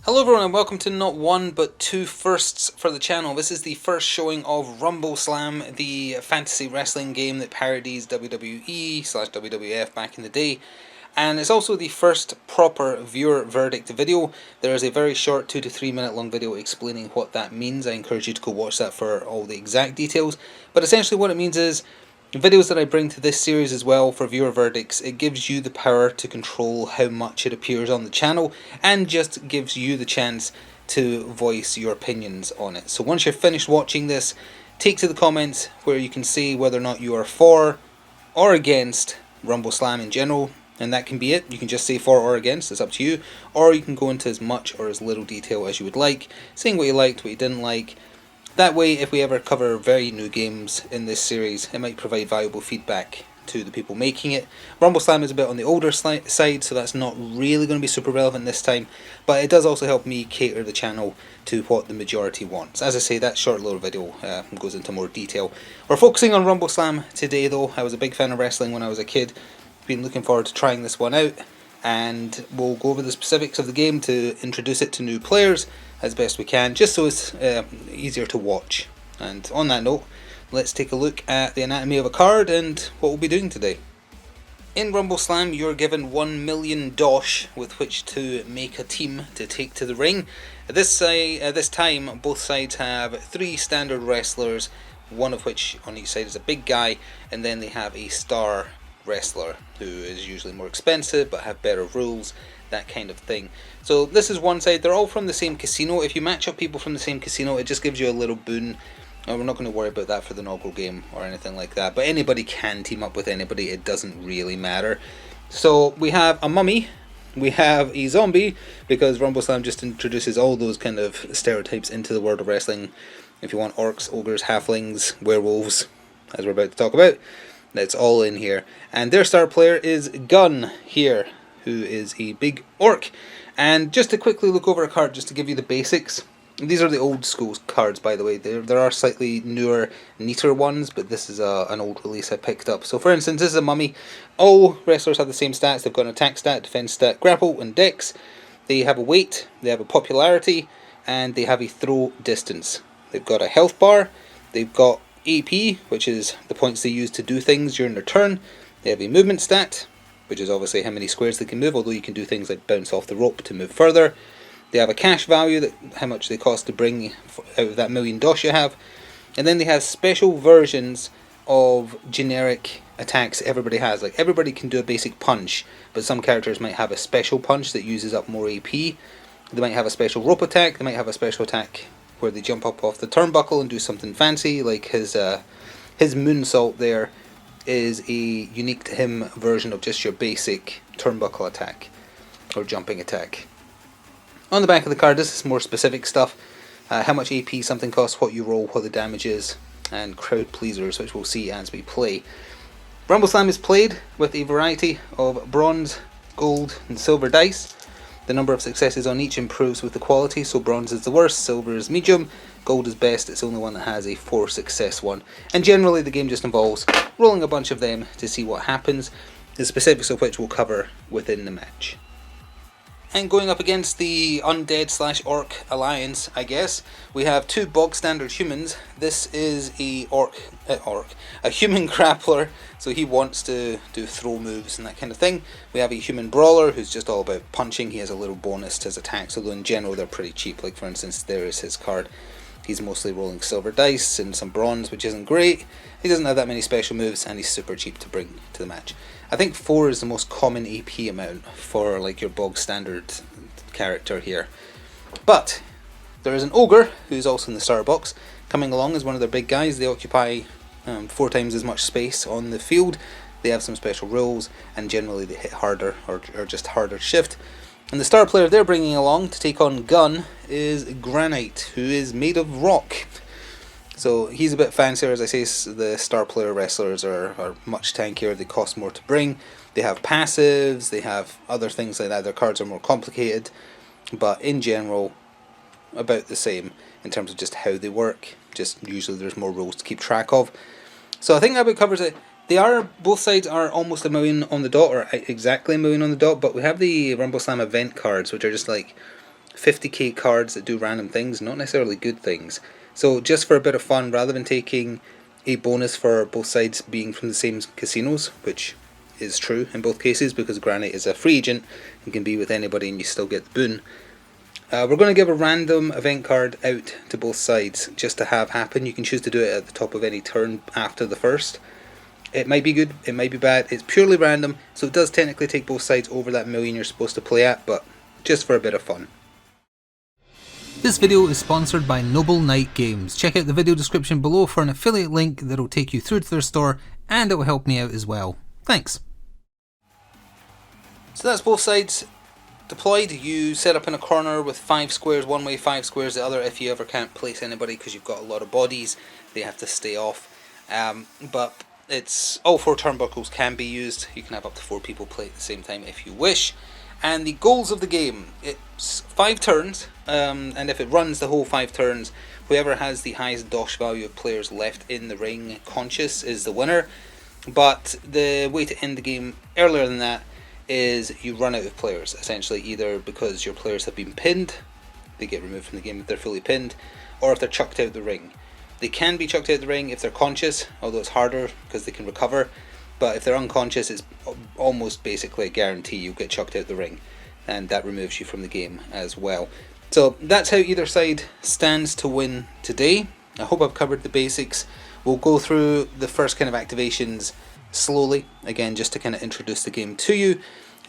Hello everyone and welcome to not one but two firsts for the channel. This is the first showing of Rumbleslam, the fantasy wrestling game that parodies WWE/WWF back in the day. And it's also the first proper viewer verdict video. There is a very short 2 to 3 minute long video explaining what that means. I encourage you to go watch that for all the exact details. But essentially what it means is, videos that I bring to this series as well for viewer verdicts, it gives you the power to control how much it appears on the channel and just gives you the chance to voice your opinions on it. So once you're finished watching this, take to the comments where you can say whether or not you are for or against Rumbleslam in general, and that can be it. You can just say for or against, it's up to you, or you can go into as much or as little detail as you would like, saying what you liked, what you didn't like. That way, if we ever cover very new games in this series, it might provide valuable feedback to the people making it. Rumbleslam is a bit on the older side, so that's not really going to be super relevant this time, but it does also help me cater the channel to what the majority wants. As I say, that short little video goes into more detail. We're focusing on Rumbleslam today though. I was a big fan of wrestling when I was a kid. Been looking forward to trying this one out, and we'll go over the specifics of the game to introduce it to new players as best we can, just so it's easier to watch. And on that note, let's take a look at the anatomy of a card and what we'll be doing today. In Rumbleslam, you're given 1 million dosh with which to make a team to take to the ring. At this time, both sides have 3 standard wrestlers, one of which on each side is a big guy, and then they have a star wrestler who is usually more expensive but have better rules, that kind of thing. So this is one side. They're all from the same casino. If you match up people from the same casino, it just gives you a little boon. We're not going to worry about that for the inaugural game or anything like that, but anybody can team up with anybody. It doesn't really matter. So we have a mummy, we have a zombie, because Rumbleslam just introduces all those kind of stereotypes into the world of wrestling. If you want orcs, ogres, halflings, werewolves, as we're about to talk about, that's all in here. And their star player is Gun here, who is a big orc. And just to quickly look over a card, just to give you the basics. These are the old school cards, by the way. There are slightly newer, neater ones, but this is an old release I picked up. So for instance, this is a mummy. All wrestlers have the same stats. They've got an attack stat, defense stat, grapple, and dex. They have a weight, they have a popularity, and they have a throw distance. They've got a health bar, they've got AP, which is the points they use to do things during their turn. They have a movement stat, which is obviously how many squares they can move, although you can do things like bounce off the rope to move further. They have a cash value, that how much they cost to bring out of that million dosh you have. And then they have special versions of generic attacks everybody has. Like, everybody can do a basic punch, but some characters might have a special punch that uses up more AP. They might have a special rope attack, they might have a special attack where they jump up off the turnbuckle and do something fancy, like his moonsault there is a unique to him version of just your basic turnbuckle attack or jumping attack. On the back of the card, this is more specific stuff. How much AP something costs, what you roll, what the damage is, and crowd pleasers, which we'll see as we play. Rumbleslam is played with a variety of bronze, gold, and silver dice. The number of successes on each improves with the quality, so bronze is the worst, silver is medium, gold is best. It's the only one that has a 4 success one. And generally the game just involves rolling a bunch of them to see what happens, the specifics of which we'll cover within the match. And going up against the undead/orc alliance, I guess, we have 2 bog standard humans. This is a human grappler, so he wants to do throw moves and that kind of thing. We have a human brawler who's just all about punching. He has a little bonus to his attacks, although in general they're pretty cheap. Like for instance, there is his card. He's mostly rolling silver dice and some bronze, which isn't great. He doesn't have that many special moves, and he's super cheap to bring to the match. I think 4 is the most common AP amount for like your bog standard character here. But there is an ogre, who's also in the starter box, coming along as one of their big guys. They occupy 4 times as much space on the field. They have some special rules, and generally they hit harder, or just harder shift. And the star player they're bringing along to take on Gun is Granite, who is made of rock. So he's a bit fancier. As I say, the star player wrestlers are much tankier. They cost more to bring. They have passives, they have other things like that. Their cards are more complicated, but in general, about the same in terms of just how they work. Just usually there's more rules to keep track of. So I think that about covers it. Both sides are almost a million on the dot, or exactly a million on the dot, but we have the Rumbleslam event cards, which are just like 50k cards that do random things, not necessarily good things. So just for a bit of fun, rather than taking a bonus for both sides being from the same casinos, which is true in both cases because Granite is a free agent and can be with anybody and you still get the boon, we're going to give a random event card out to both sides just to have happen. You can choose to do it at the top of any turn after the first. It might be good, it might be bad, it's purely random, so it does technically take both sides over that million you're supposed to play at, but just for a bit of fun. This video is sponsored by Noble Knight Games. Check out the video description below for an affiliate link that will take you through to their store, and it will help me out as well. Thanks. So that's both sides deployed. You set up in a corner with 5 squares one way, 5 squares the other. If you ever can't place anybody because you've got a lot of bodies, they have to stay off. But it's all 4 turnbuckles can be used. You can have up to 4 people play at the same time if you wish. And the goals of the game, it's 5 turns, and if it runs the whole 5 turns, whoever has the highest dosh value of players left in the ring conscious is the winner. But the way to end the game earlier than that is you run out of players, essentially, either because your players have been pinned, they get removed from the game if they're fully pinned, or if they're chucked out the ring. They can be chucked out the ring if they're conscious, although it's harder because they can recover, but if they're unconscious it's almost basically a guarantee you'll get chucked out the ring, and that removes you from the game as well. So that's how either side stands to win today. I hope I've covered the basics. We'll go through the first kind of activations slowly, again just to kind of introduce the game to you,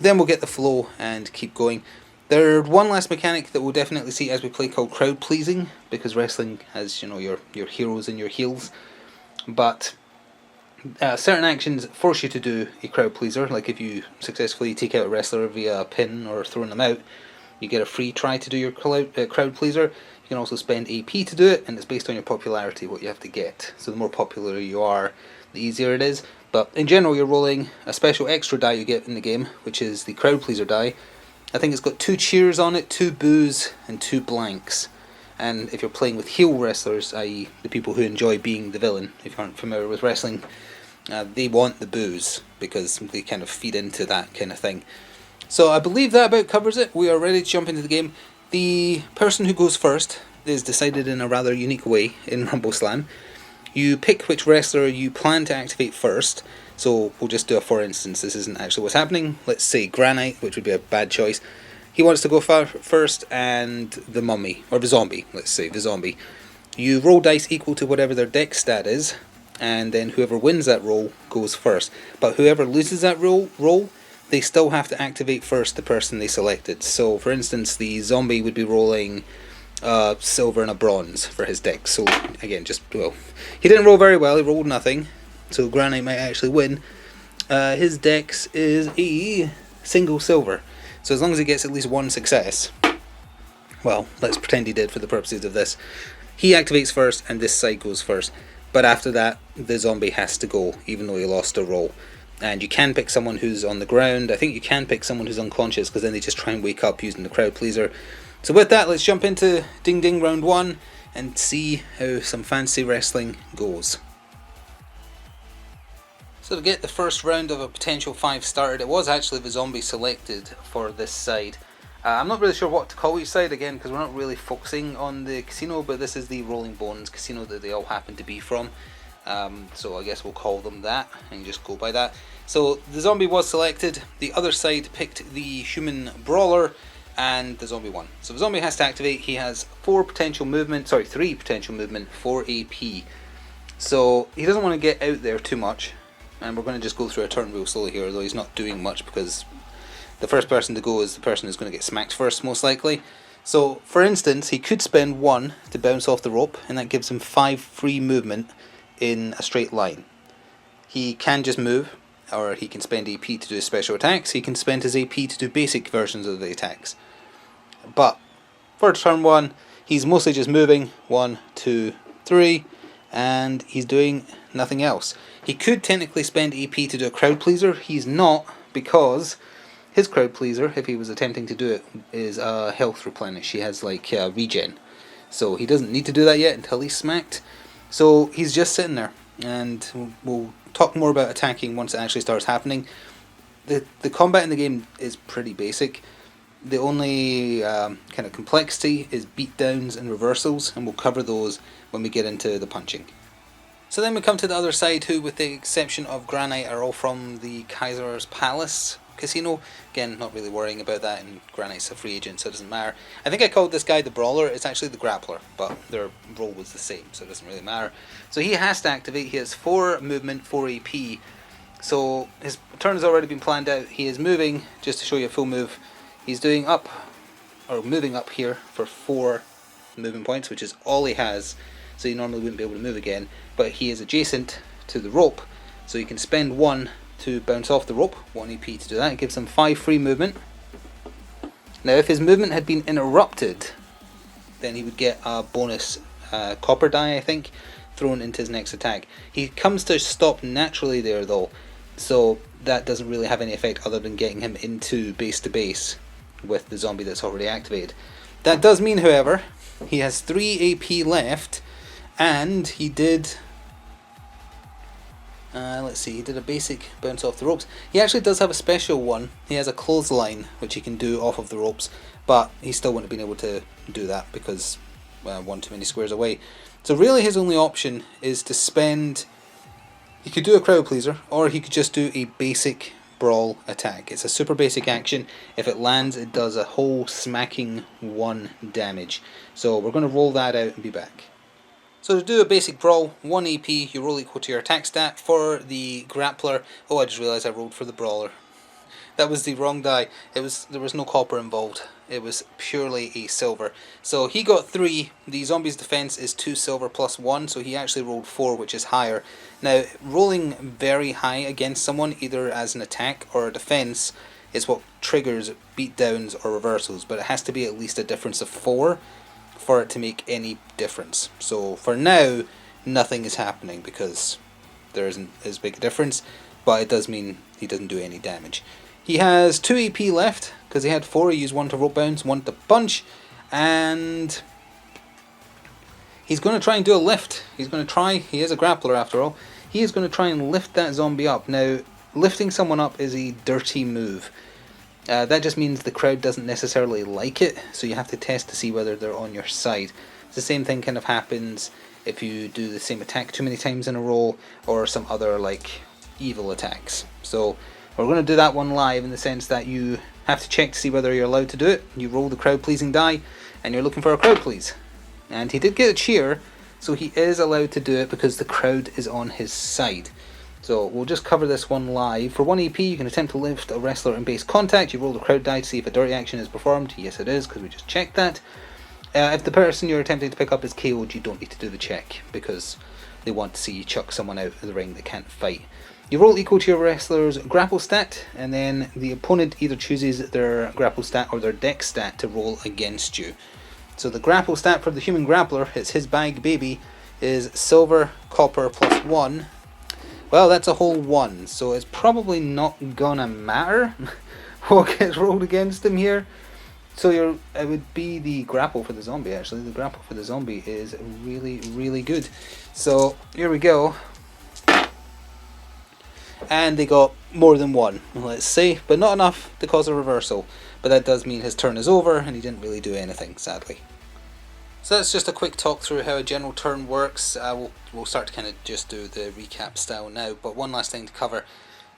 then we'll get the flow and keep going. There's one last mechanic that we'll definitely see as we play called crowd pleasing, because wrestling has, you know, your heroes and your heels, but certain actions force you to do a crowd pleaser. Like if you successfully take out a wrestler via a pin or throwing them out, you get a free try to do your crowd pleaser. You can also spend AP to do it, and it's based on your popularity what you have to get. So the more popular you are, the easier it is. But in general, you're rolling a special extra die you get in the game, which is the crowd pleaser die. I think it's got 2 cheers on it, 2 boos, and 2 blanks. And if you're playing with heel wrestlers, i.e. the people who enjoy being the villain, if you aren't familiar with wrestling, they want the boos because they kind of feed into that kind of thing. So I believe that about covers it. We are ready to jump into the game. The person who goes first is decided in a rather unique way in Rumbleslam. You pick which wrestler you plan to activate first. So we'll just do a for instance, this isn't actually what's happening. Let's say Granite, which would be a bad choice. He wants to go first, and the mummy, or the zombie, let's say, the zombie. You roll dice equal to whatever their dex stat is, and then whoever wins that roll goes first. But whoever loses that roll, they still have to activate first the person they selected. So for instance, the zombie would be rolling silver and a bronze for his dex. So again, he didn't roll very well, he rolled nothing, so Granite might actually win. His dex is a single silver, so as long as he gets at least 1 success, well, let's pretend he did for the purposes of this, he activates first and this side goes first. But after that, the zombie has to go, even though he lost a roll. And you can pick someone who's on the ground. I think you can pick someone who's unconscious, because then they just try and wake up using the crowd pleaser. So with that, let's jump into Ding Ding round 1 and see how some fancy wrestling goes. So to get the first round of a potential 5 started, it was actually the zombie selected for this side. I'm not really sure what to call each side again, because we're not really focusing on the casino, but this is the Rolling Bones casino that they all happen to be from. So I guess we'll call them that and just go by that. So the zombie was selected, the other side picked the human brawler, and the zombie won. So the zombie has to activate. He has 3 potential movement, 4 AP. So he doesn't want to get out there too much, and we're going to just go through a turn real slowly here, although he's not doing much because the first person to go is the person who's going to get smacked first, most likely. So for instance, he could spend 1 to bounce off the rope, and that gives him 5 free movement in a straight line. He can just move, or he can spend AP to do special attacks. He can spend his AP to do basic versions of the attacks. But for turn 1, he's mostly just moving 1, 2, 3, and he's doing nothing else. He could technically spend AP to do a crowd pleaser. He's not, because his crowd pleaser, if he was attempting to do it, is health replenish. He has like regen, so he doesn't need to do that yet until he's smacked. So he's just sitting there, and we'll talk more about attacking once it actually starts happening. The combat in the game is pretty basic. The only kind of complexity is beatdowns and reversals, and we'll cover those when we get into the punching. So then we come to the other side, who with the exception of Granite are all from the Kaiser's Palace Casino. Again, not really worrying about that, and Granite's a free agent, so it doesn't matter. I think I called this guy the Brawler. It's actually the Grappler, but their role was the same, so it doesn't really matter. So he has to activate. He has 4 movement, 4 AP. So his turn has already been planned out. He is moving, just to show you a full move. He's doing up, or moving up here for 4 movement points, which is all he has. So he normally wouldn't be able to move again, but he is adjacent to the rope, so he can spend 1 to bounce off the rope, 1 EP to do that. It gives him 5 free movement. Now if his movement had been interrupted, then he would get a bonus copper die, I think, thrown into his next attack. He comes to stop naturally there though, so that doesn't really have any effect other than getting him into base to base with the zombie that's already activated. That does mean, however, he has 3 AP left, and he did let's see, he did a basic bounce off the ropes. He actually does have a special one. He has a clothesline which he can do off of the ropes, but he still wouldn't have been able to do that because one too many squares away. So really his only option is to spend, he could do a crowd pleaser, or he could just do a basic brawl attack. It's a super basic action. If it lands, it does a whole smacking 1 damage. So we're going to roll that out and be back. So to do a basic brawl, 1 AP, you roll equal to your attack stat. For the grappler, oh, I just realised I rolled for the brawler. That was the wrong die. There was no copper involved. It was purely a silver. So he got 3. The zombie's defense is 2 silver plus 1, so he actually rolled 4, which is higher. Now, rolling very high against someone, either as an attack or a defense, is what triggers beatdowns or reversals, but it has to be at least a difference of 4 for it to make any difference. So for now, nothing is happening because there isn't as big a difference, but it does mean he doesn't do any damage. He has 2 AP left because he had 4. He used 1 to rope bounce, 1 to punch, and he's going to try and do a lift. He's going to try, he is a grappler after all, he is going to try and lift that zombie up. Now, lifting someone up is a dirty move. That just means the crowd doesn't necessarily like it, so you have to test to see whether they're on your side. It's the same thing kind of happens if you do the same attack too many times in a row, or some other like evil attacks. So we're going to do that one live in the sense that you have to check to see whether you're allowed to do it. You roll the crowd pleasing die, and you're looking for a crowd please. And he did get a cheer, so he is allowed to do it because the crowd is on his side. So we'll just cover this one live. For 1 AP, you can attempt to lift a wrestler in base contact. You roll the crowd die to see if a dirty action is performed. Yes, it is, because we just checked that. If the person you're attempting to pick up is KO'd, you don't need to do the check, because they want to see you chuck someone out of the ring that can't fight. You roll equal to your wrestler's grapple stat, and then the opponent either chooses their grapple stat or their dex stat to roll against you. So the grapple stat for the human grappler, it's his bag baby, is silver, copper plus 1. Well, that's a whole 1, so it's probably not gonna matter what gets rolled against him here. So it would be the grapple for the zombie, actually. The grapple for the zombie is really, really good. So, here we go. And they got more than 1, let's say, but not enough to cause a reversal. But that does mean his turn is over, and he didn't really do anything, sadly. So that's just a quick talk through how a general turn works. We'll start to kind of just do the recap style now, but one last thing to cover.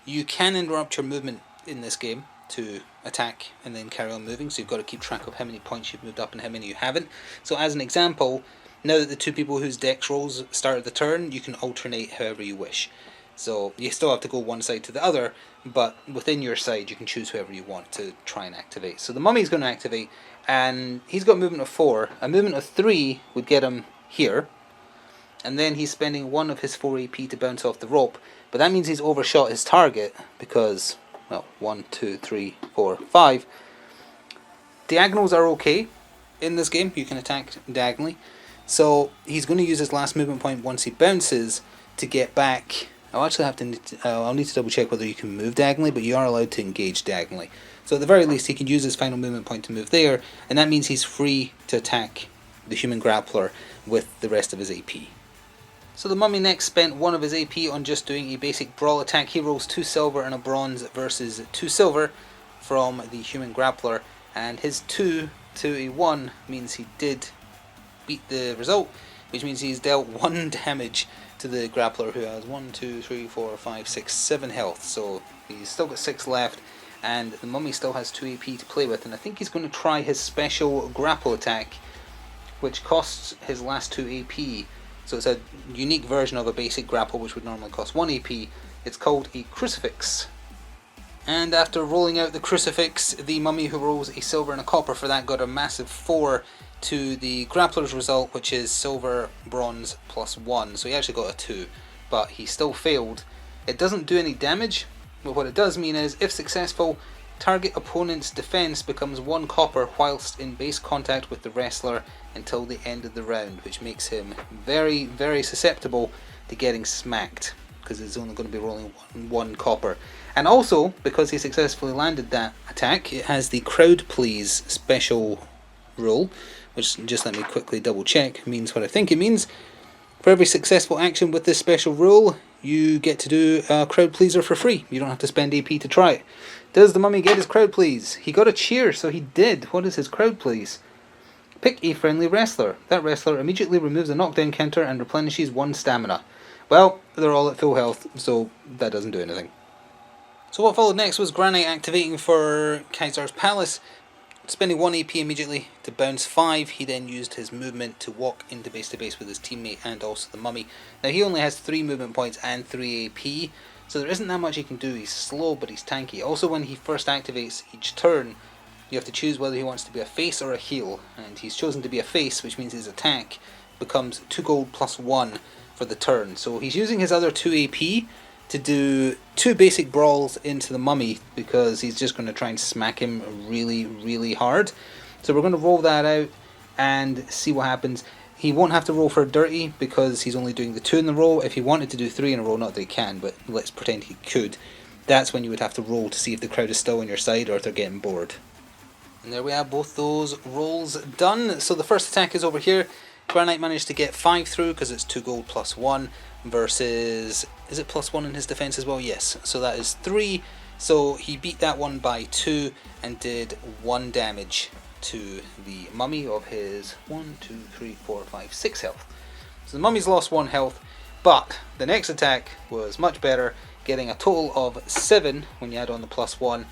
You can interrupt your movement in this game to attack and then carry on moving, so you've got to keep track of how many points you've moved up and how many you haven't. So as an example, now that the 2 people whose dex rolls started the turn, you can alternate however you wish. So you still have to go one side to the other, but within your side you can choose whoever you want to try and activate. So the mummy's going to activate, and he's got movement of 4. A movement of 3 would get him here, and then he's spending 1 of his 4 AP to bounce off the rope, but that means he's overshot his target because, well, 1, 2, 3, 4, 5. Diagonals are okay in this game. You can attack diagonally, so he's going to use his last movement point once he bounces to get back. I'll actually have to I'll need to double check whether you can move diagonally, but you are allowed to engage diagonally. So at the very least he can use his final movement point to move there, and that means he's free to attack the human grappler with the rest of his AP. So the mummy next spent 1 of his AP on just doing a basic brawl attack. He rolls 2 silver and a bronze versus 2 silver from the human grappler, and his 2 to a 1 means he did beat the result, which means he's dealt 1 damage to the grappler, who has 1, 2, 3, 4, 5, 6, 7 health. So he's still got 6 left, and the mummy still has 2 AP to play with, and I think he's going to try his special grapple attack, which costs his last 2 AP. So it's a unique version of a basic grapple, which would normally cost 1 AP. It's called a crucifix. And after rolling out the crucifix, the mummy, who rolls a silver and a copper for that, got a massive 4 to the grappler's result, which is silver, bronze, plus 1. So he actually got a 2, but he still failed. It doesn't do any damage, but what it does mean is, if successful, target opponent's defense becomes 1 copper whilst in base contact with the wrestler until the end of the round, which makes him very, very susceptible to getting smacked, because it's only going to be rolling 1 copper. And also, because he successfully landed that attack, it has the crowd please special rule, which, just let me quickly double check, means what I think it means. For every successful action with this special rule, you get to do a crowd pleaser for free. You don't have to spend AP to try it. Does the mummy get his crowd please? He got a cheer, so he did. What is his crowd please? Pick a friendly wrestler. That wrestler immediately removes a knockdown counter and replenishes 1 stamina. Well, they're all at full health, so that doesn't do anything. So what followed next was Granite activating for Kaisar's Palace, spending 1 AP immediately to bounce 5. He then used his movement to walk into base to base with his teammate and also the mummy. Now he only has 3 movement points and 3 AP, so there isn't that much he can do. He's slow, but he's tanky. Also, when he first activates each turn, you have to choose whether he wants to be a face or a heel, and he's chosen to be a face, which means his attack becomes 2 gold plus 1 for the turn. So he's using his other 2 AP to do 2 basic brawls into the mummy, because he's just going to try and smack him really, really hard. So we're going to roll that out and see what happens. He won't have to roll for dirty, because he's only doing the 2 in a row. If he wanted to do 3 in a row, not that he can, but let's pretend he could, that's when you would have to roll to see if the crowd is still on your side or if they're getting bored. And there we have both those rolls done. So the first attack is over here. Granite managed to get 5 through because it's 2 gold plus 1 versus, is it plus 1 in his defense as well? Yes, so that is 3. So he beat that one by 2 and did 1 damage to the mummy of his 1, 2, 3, 4, 5, 6 health. So the mummy's lost 1 health, but the next attack was much better, getting a total of 7 when you add on the plus 1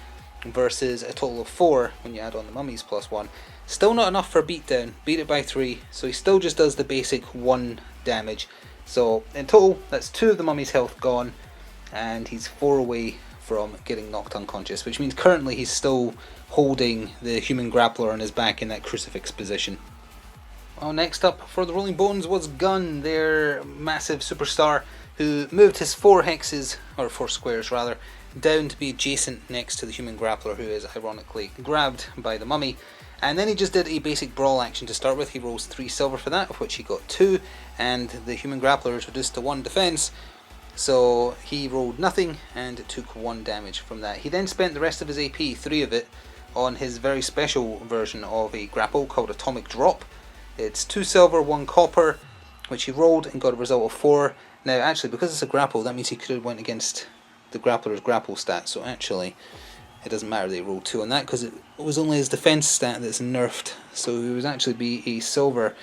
versus a total of 4 when you add on the mummy's plus 1. Still not enough for beatdown, beat it by 3, so he still just does the basic 1 damage. So in total, that's 2 of the mummy's health gone, and he's 4 away from getting knocked unconscious, which means currently he's still holding the human grappler on his back in that crucifix position. Well, next up for the Rolling Bones was Gun, their massive superstar, who moved his 4 hexes, or 4 squares rather, down to be adjacent next to the human grappler, who is ironically grabbed by the mummy. And then he just did a basic brawl action to start with. He rolls 3 silver for that, of which he got 2, and the human grappler is reduced to 1 defense, so he rolled nothing and took 1 damage from that. He then spent the rest of his AP, 3 of it, on his very special version of a grapple called Atomic Drop. It's 2 silver, 1 copper, which he rolled and got a result of 4. Now actually, because it's a grapple, that means he could have went against the grappler's grapple stat, so actually it doesn't matter that he rolled 2 on that, because it was only his defense stat that's nerfed, so he would actually be a silver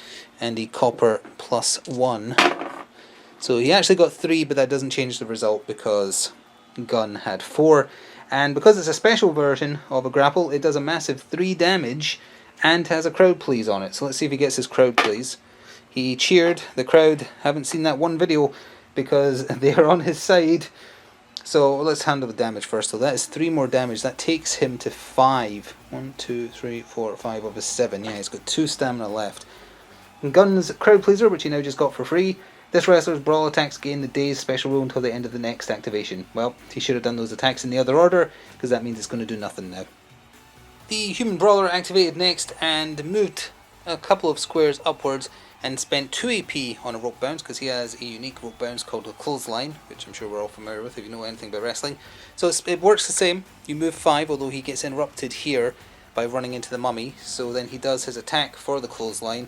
and a copper plus 1. So he actually got 3, but that doesn't change the result because Gun had 4. And because it's a special version of a grapple, it does a massive 3 damage and has a crowd please on it. So let's see if he gets his crowd please. He cheered. The crowd haven't seen that one video because they are on his side. So let's handle the damage first. So that is 3 more damage. That takes him to 5. 1, 2, 3, 4, 5 of his 7. Yeah, he's got 2 stamina left. And Gun's crowd pleaser, which he now just got for free. This wrestler's brawl attacks gain the day's special rule until the end of the next activation. Well, he should have done those attacks in the other order, because that means it's going to do nothing now. The human brawler activated next and moved a couple of squares upwards and spent 2 AP on a rope bounce, because he has a unique rope bounce called a clothesline, which I'm sure we're all familiar with if you know anything about wrestling. So it works the same. You move 5, although he gets interrupted here by running into the mummy. So then he does his attack for the clothesline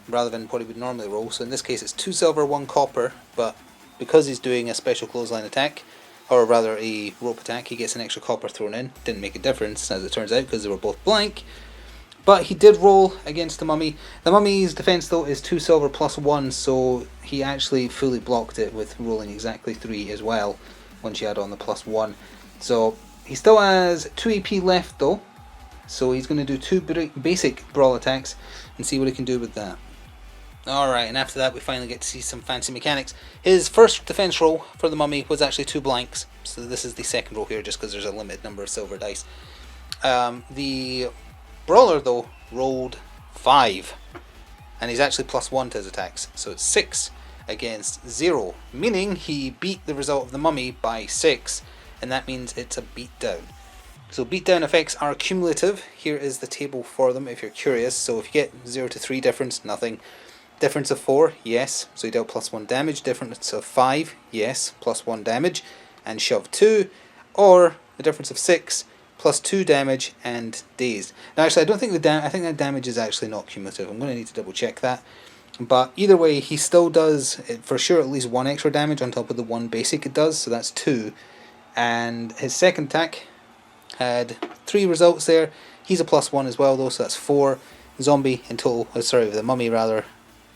rather than what he would normally roll. So in this case it's 2 silver, 1 copper, but because he's doing a special clothesline attack, or rather a rope attack, he gets an extra copper thrown in. Didn't make a difference as it turns out because they were both blank. But he did roll against the mummy. The mummy's defense though is 2 silver plus 1, so he actually fully blocked it with rolling exactly 3 as well once you add on the plus 1. So he still has 2 AP left though, so he's going to do 2 basic brawl attacks and see what he can do with that. Alright, and after that we finally get to see some fancy mechanics. His first defense roll for the mummy was actually 2 blanks, so this is the second roll here just because there's a limited number of silver dice. The brawler though rolled 5, and he's actually plus 1 to his attacks, so it's 6 against 0, meaning he beat the result of the mummy by 6, and that means it's a beatdown. So beatdown effects are cumulative. Here is the table for them if you're curious. So if you get 0 to 3 difference, nothing. Difference of 4, yes, so he dealt plus 1 damage. Difference of 5, yes, plus 1 damage and shove 2. Or the difference of 6, plus 2 damage and dazed. Now actually I don't think I think that damage is actually not cumulative. I'm going to need to double check that. But either way, he still does, for sure, at least 1 extra damage on top of the 1 basic it does, so that's 2. And his second attack had 3 results there. He's a plus 1 as well though, so that's 4. Zombie in total, the mummy rather,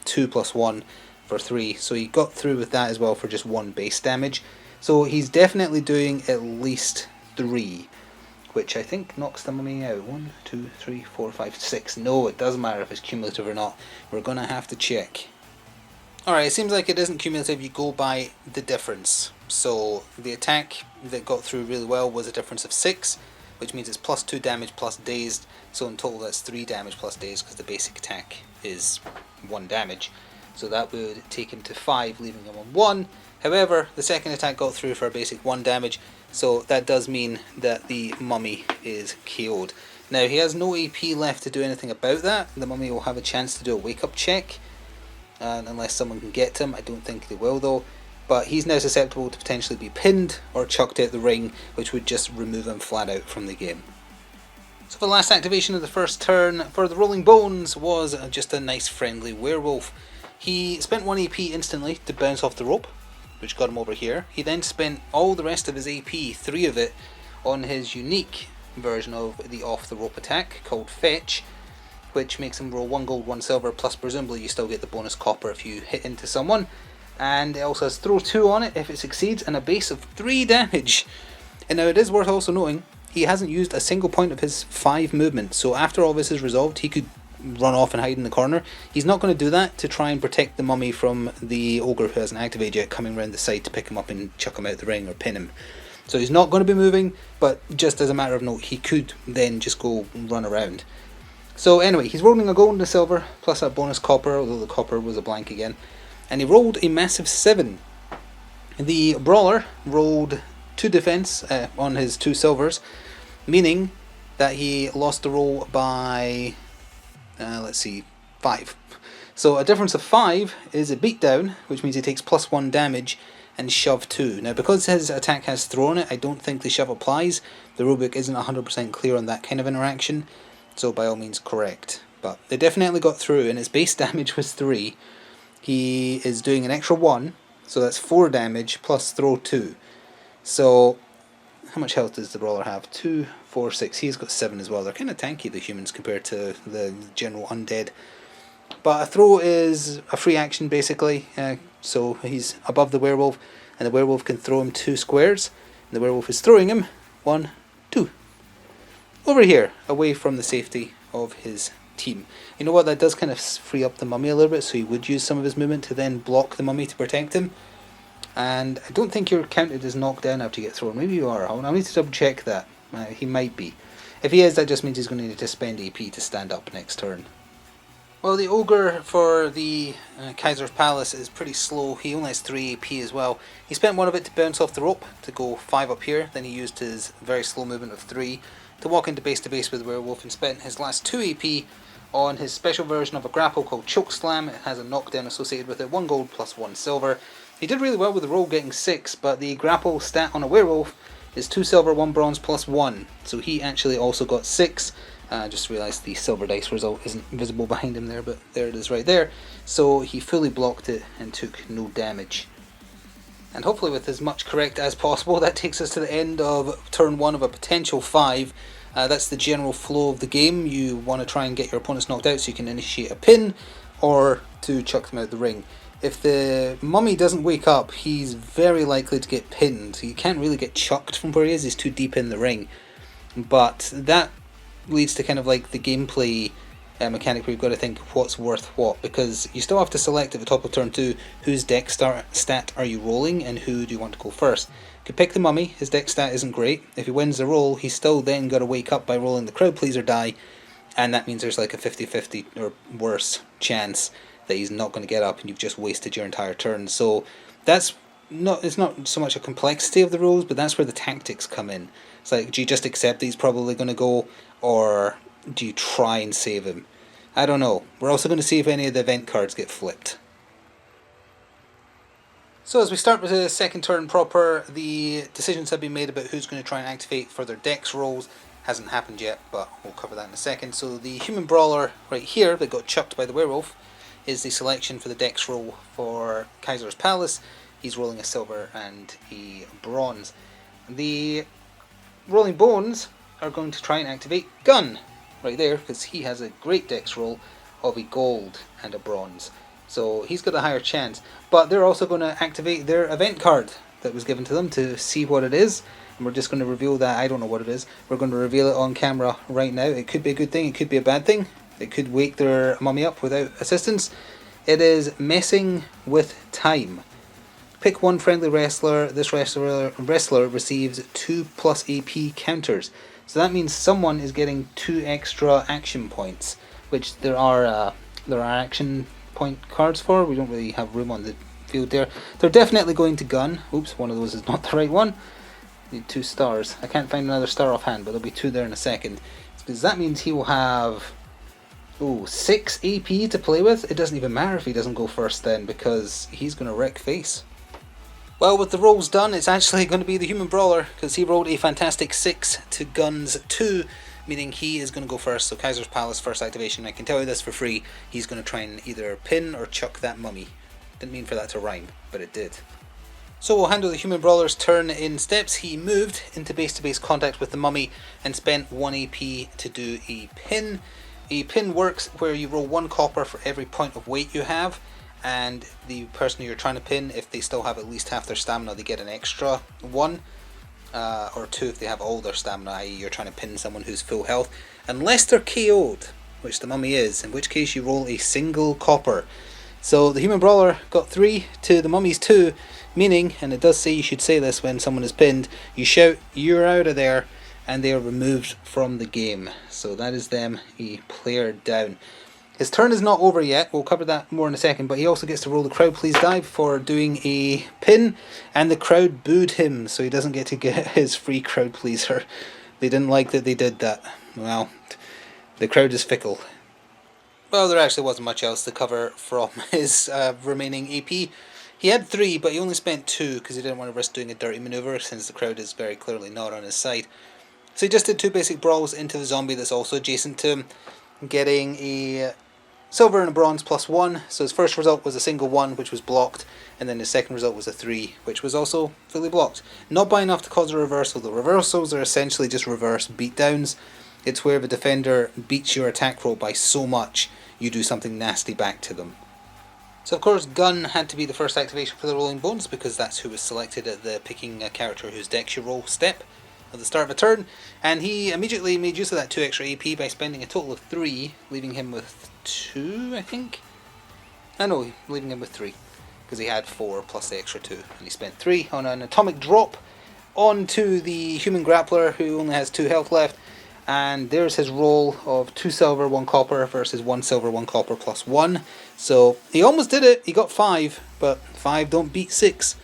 2 plus 1 for 3. So he got through with that as well for just 1 base damage. So he's definitely doing at least 3, which I think knocks the mummy out. 1, 2, 3, 4, 5, 6. No, it doesn't matter if it's cumulative or not. We're going to have to check. Alright, it seems like it isn't cumulative. You go by the difference. So the attack that got through really well was a difference of 6, which means it's plus 2 damage plus dazed. So in total that's 3 damage plus dazed because the basic attack is 1 damage. So that would take him to 5, leaving him on 1. However, the second attack got through for a basic 1 damage, so that does mean that the mummy is KO'd. Now he has no AP left to do anything about that. The mummy will have a chance to do a wake up check, unless someone can get to him. I don't think they will though. But he's now susceptible to potentially be pinned or chucked out the ring, which would just remove him flat out from the game. So the last activation of the first turn for the Rolling Bones was just a nice friendly werewolf. He spent 1 AP instantly to bounce off the rope, which got him over here. He then spent all the rest of his AP, 3 of it, on his unique version of the off the rope attack called Fetch, which makes him roll 1 gold, 1 silver, plus presumably you still get the bonus copper if you hit into someone. And it also has throw 2 on it if it succeeds, and a base of 3 damage. And now it is worth also noting, he hasn't used a single point of his 5 movement, so after all this is resolved, he could run off and hide in the corner. He's not going to do that to try and protect the mummy from the ogre who hasn't activated yet coming around the side to pick him up and chuck him out the ring or pin him. So he's not going to be moving, but just as a matter of note, he could then just go run around. So anyway, he's rolling a gold and a silver, plus a bonus copper, although the copper was a blank again. And he rolled a massive 7. The brawler rolled 2 defense on his 2 silvers, meaning that he lost the roll by, 5. So a difference of 5 is a beatdown, which means he takes plus 1 damage and shove 2. Now because his attack has throw on it, I don't think the shove applies. The rulebook isn't 100% clear on that kind of interaction, so by all means correct. But they definitely got through, and his base damage was 3. He is doing an extra 1, so that's 4 damage plus throw 2. So how much health does the brawler have? 2, 4, 6. He's got 7 as well. They're kind of tanky, the humans, compared to the general undead. But a throw is a free action basically, so he's above the werewolf, and the werewolf can throw him 2 squares, and the werewolf is throwing him 1, 2. Over here, away from the safety of his team. You know what, that does kind of free up the mummy a little bit, so he would use some of his movement to then block the mummy to protect him. And I don't think you're counted as knocked down after you get thrown. Maybe you are. I'll need to double check that. He might be. If he is, that just means he's going to need to spend AP to stand up next turn. Well, the ogre for the Kaiser's Palace is pretty slow. He only has 3 AP as well. He spent 1 of it to bounce off the rope to go 5 up here. Then he used his very slow movement of 3 to walk into base to base with the werewolf, and spent his last 2 AP on his special version of a grapple called Choke Slam. It has a knockdown associated with it, 1 gold plus 1 silver. He did really well with the roll, getting 6, but the grapple stat on a werewolf is 2 silver, 1 bronze plus 1. So he actually also got 6. Just realised the silver dice result isn't visible behind him there, but there it is right there. So he fully blocked it and took no damage. And hopefully with as much correct as possible, that takes us to the end of turn 1 of a potential 5. That's the general flow of the game. You want to try and get your opponents knocked out so you can initiate a pin, or to chuck them out the ring. If the mummy doesn't wake up, he's very likely to get pinned. He can't really get chucked from where he is, he's too deep in the ring. But that leads to kind of like the gameplay mechanic where you've got to think what's worth what, because you still have to select at the top of turn 2 whose deck stat are you rolling and who do you want to go first. You could pick the mummy, his deck stat isn't great. If he wins the roll, he's still then got to wake up by rolling the crowd pleaser die, and that means there's like a 50-50 or worse chance that he's not going to get up and you've just wasted your entire turn. So it's not so much a complexity of the rules, but that's where the tactics come in. It's like, do you just accept that he's probably going to go, or do you try and save him? I don't know. We're also going to see if any of the event cards get flipped. So as we start with the second turn proper, the decisions have been made about who's going to try and activate for their dex rolls. Hasn't happened yet, but we'll cover that in a second. So the human brawler right here that got chucked by the werewolf is the selection for the dex roll for Kaiser's Palace. He's rolling a silver and a bronze. The Rolling Bones are going to try and activate Gun right there, because he has a great dex roll of a gold and a bronze. So he's got a higher chance. But they're also going to activate their event card that was given to them to see what it is. And we're just going to reveal that. I don't know what it is. We're going to reveal it on camera right now. It could be a good thing, it could be a bad thing. It could wake their mummy up without assistance. It is Messing with Time. Pick one friendly wrestler. This wrestler receives 2+ AP counters. So that means someone is getting 2 extra action points, which there are action point cards for. We don't really have room on the field there. They're definitely going to Gun. Oops, one of those is not the right one. Need 2 stars. I can't find another star offhand, but there'll be 2 there in a second. Because that means he will have 6 AP to play with. It doesn't even matter if he doesn't go first then, because he's going to wreck face. Well, with the rolls done, it's actually going to be the human brawler, because he rolled a fantastic 6 to Gun's 2, meaning he is going to go first. So Kaiser's Palace first activation. I can tell you this for free, he's going to try and either pin or chuck that mummy. Didn't mean for that to rhyme, but it did. So we'll handle the human brawler's turn in steps. He moved into base-to-base contact with the mummy and spent 1 AP to do a pin. A pin works where you roll 1 copper for every point of weight you have, and the person who you're trying to pin, if they still have at least half their stamina, they get an extra 1, or 2 if they have all their stamina, i.e. you're trying to pin someone who's full health, unless they're KO'd, which the mummy is, in which case you roll a single copper. So the human brawler got 3 to the mummy's 2, meaning, and it does say you should say this when someone is pinned, you shout, "You're out of there," and they are removed from the game. So that is them, a player down. His turn is not over yet, we'll cover that more in a second, but he also gets to roll the crowd please die for doing a pin, and the crowd booed him, so he doesn't get to get his free crowd pleaser. They didn't like that they did that. Well, the crowd is fickle. Well, there actually wasn't much else to cover from his remaining AP. He had 3, but he only spent 2 because he didn't want to risk doing a dirty manoeuvre, since the crowd is very clearly not on his side. So he just did 2 basic brawls into the zombie that's also adjacent to him, getting a silver and a bronze +1. So his first result was a single 1, which was blocked, and then his second result was a 3, which was also fully blocked. Not by enough to cause a reversal. The reversals are essentially just reverse beatdowns. It's where the defender beats your attack roll by so much, you do something nasty back to them. So of course Gun had to be the first activation for the Rolling Bones, because that's who was selected at the picking a character whose dex you roll step at the start of a turn, and he immediately made use of that 2 extra AP by spending a total of 3, leaving him with 2, I think? No, leaving him with 3, because he had 4 plus the extra 2, and he spent 3 on an atomic drop onto the human grappler, who only has 2 health left, and there's his roll of 2 silver, 1 copper versus 1 silver, 1 copper +1. So he almost did it, he got 5, but 5 don't beat 6.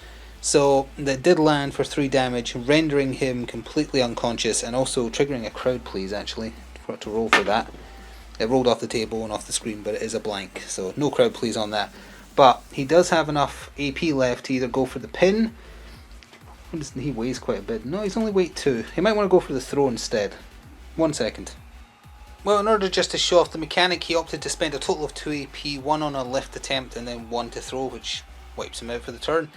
So that did land for 3 damage, rendering him completely unconscious, and also triggering a crowd please actually, for it to roll for that. It rolled off the table and off the screen, but it is a blank, so no crowd please on that. But he does have enough AP left to either go for the pin. He weighs quite a bit. No, he's only weight 2. He might want to go for the throw instead. 1 second. Well, in order just to show off the mechanic, he opted to spend a total of 2 AP, 1 on a lift attempt and then 1 to throw, which wipes him out for the turn.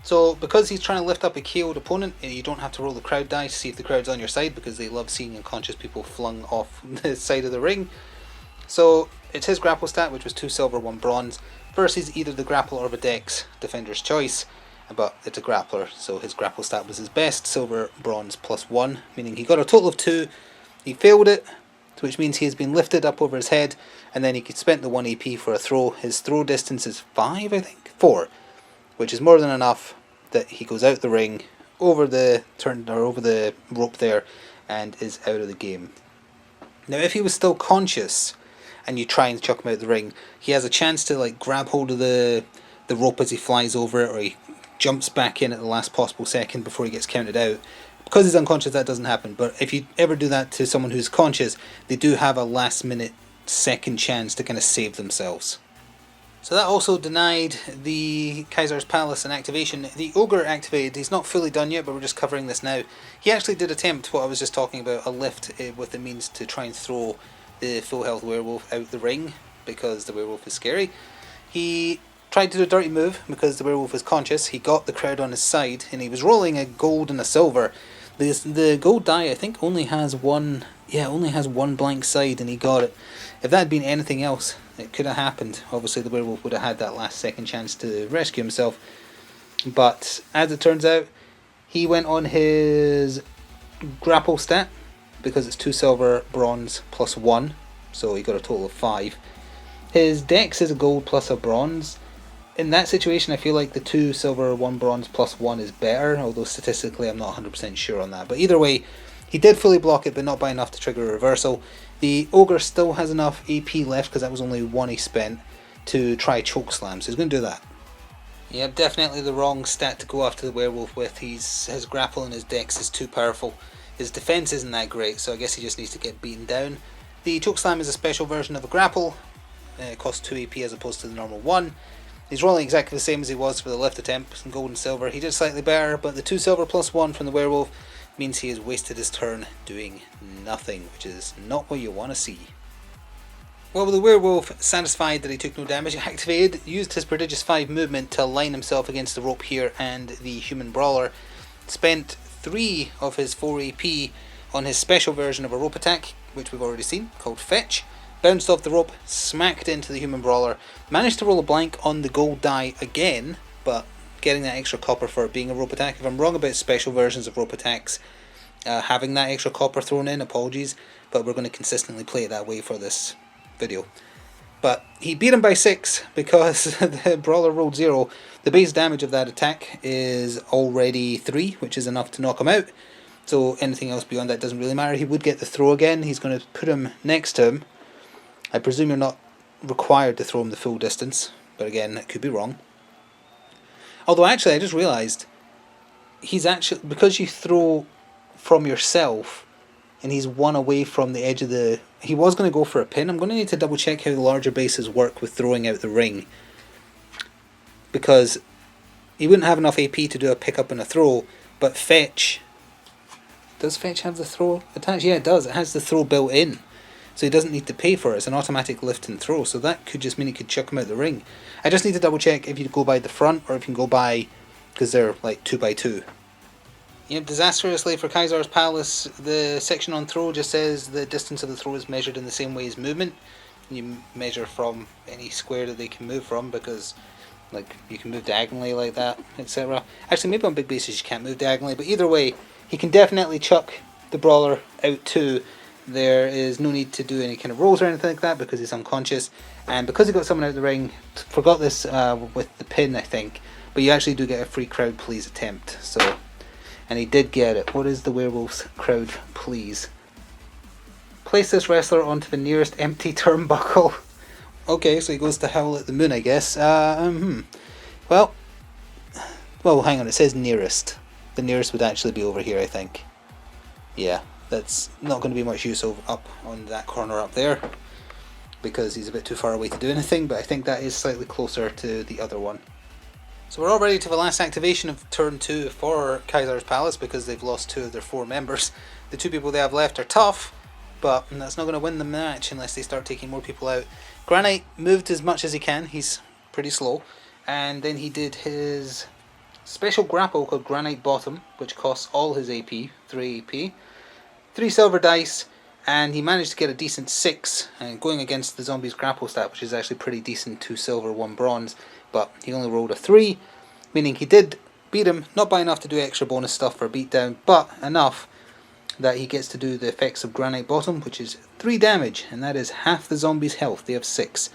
So because he's trying to lift up a KO'd opponent, you don't have to roll the crowd die to see if the crowd's on your side, because they love seeing unconscious people flung off the side of the ring. So it's his grapple stat, which was 2 silver, 1 bronze, versus either the grapple or the dex, defender's choice. But it's a grappler, so his grapple stat was his best, silver, bronze, +1, meaning he got a total of 2. He failed it, which means he has been lifted up over his head, and then he spent the 1 AP for a throw. His throw distance is 5, I think? 4, which is more than enough that he goes out the ring, over the rope there, and is out of the game. Now if he was still conscious, and you try and chuck him out the ring, he has a chance to like grab hold of the rope as he flies over it, or he jumps back in at the last possible second before he gets counted out. Because he's unconscious, that doesn't happen, but if you ever do that to someone who's conscious, they do have a last minute second chance to kind of save themselves. So that also denied the Kaiser's Palace an activation. The Ogre activated. He's not fully done yet, but we're just covering this now. He actually did attempt what I was just talking about, a lift with the means to try and throw the full health werewolf out the ring, because the werewolf is scary. He tried to do a dirty move because the werewolf was conscious. He got the crowd on his side, and he was rolling a gold and a silver. The gold die, I think, only has one blank side, and he got it. If that had been anything else, it could have happened. Obviously the werewolf would have had that last second chance to rescue himself. But as it turns out, he went on his grapple stat, because it's 2 silver, bronze, +1, so he got a total of 5. His dex is a gold plus a bronze. In that situation, I feel like the 2 silver, 1 bronze, +1 is better, although statistically I'm not 100% sure on that. But either way, he did fully block it, but not by enough to trigger a reversal. The Ogre still has enough AP left, because that was only 1 he spent, to try chokeslam, so he's going to do that. Yep, definitely the wrong stat to go after the werewolf with. His grapple and his dex is too powerful. His defense isn't that great, so I guess he just needs to get beaten down. The chokeslam is a special version of a grapple. It costs 2 AP as opposed to the normal 1. He's rolling exactly the same as he was for the lift attempt in gold and silver. He did slightly better, but the 2 silver +1 from the werewolf means he has wasted his turn doing nothing, which is not what you want to see. Well, the werewolf, satisfied that he took no damage, activated, used his prodigious 5 movement to align himself against the rope here and the human brawler, spent 3 of his 4 AP on his special version of a rope attack, which we've already seen, called Fetch, bounced off the rope, smacked into the human brawler, managed to roll a blank on the gold die again, but getting that extra copper for it being a rope attack. If I'm wrong about special versions of rope attacks having that extra copper thrown in, apologies, but we're going to consistently play it that way for this video. But he beat him by 6 because the brawler rolled 0. The base damage of that attack is already 3, which is enough to knock him out, so anything else beyond that doesn't really matter. He would get the throw again. He's going to put him next to him. I presume you're not required to throw him the full distance, but again, that could be wrong. Although actually, I just realised, he's actually, because you throw from yourself, and he's 1 away from the edge of the... He was going to go for a pin. I'm going to need to double check how the larger bases work with throwing out the ring, because he wouldn't have enough AP to do a pick up and a throw, but Fetch... Does Fetch have the throw attached? Yeah, it does. It has the throw built in. So he doesn't need to pay for it. It's an automatic lift and throw. So that could just mean he could chuck him out the ring. I just need to double check if you go by the front or if you can go by, because they're like 2x2. Yep, disastrously for Kaiser's Palace, the section on throw just says the distance of the throw is measured in the same way as movement. You measure from any square that they can move from, because like you can move diagonally like that, etc. Actually, maybe on big bases you can't move diagonally, but either way, he can definitely chuck the brawler out too. There is no need to do any kind of rolls or anything like that because he's unconscious, and because he got someone out of the ring, forgot this with the pin I think, but you actually do get a free crowd please attempt, so, and he did get it. What is the werewolf's crowd please? Place this wrestler onto the nearest empty turnbuckle. Okay, so he goes to howl at the moon I guess. Well hang on, it says nearest. The nearest would actually be over here I think. Yeah. That's not going to be much use up on that corner up there, because he's a bit too far away to do anything, but I think that is slightly closer to the other one. So we're all ready to the last activation of turn 2 for Kaiser's Palace, because they've lost 2 of their 4 members. The 2 people they have left are tough, but that's not going to win the match unless they start taking more people out. Granite moved as much as he can, he's pretty slow, and then he did his special grapple called Granite Bottom, which costs all his AP, 3 AP, 3 silver dice, and he managed to get a decent 6, going against the zombie's grapple stat, which is actually pretty decent, 2 silver, 1 bronze, but he only rolled a 3, meaning he did beat him, not by enough to do extra bonus stuff for a beatdown, but enough that he gets to do the effects of Granite Bottom, which is 3 damage, and that is half the zombie's health. They have 6.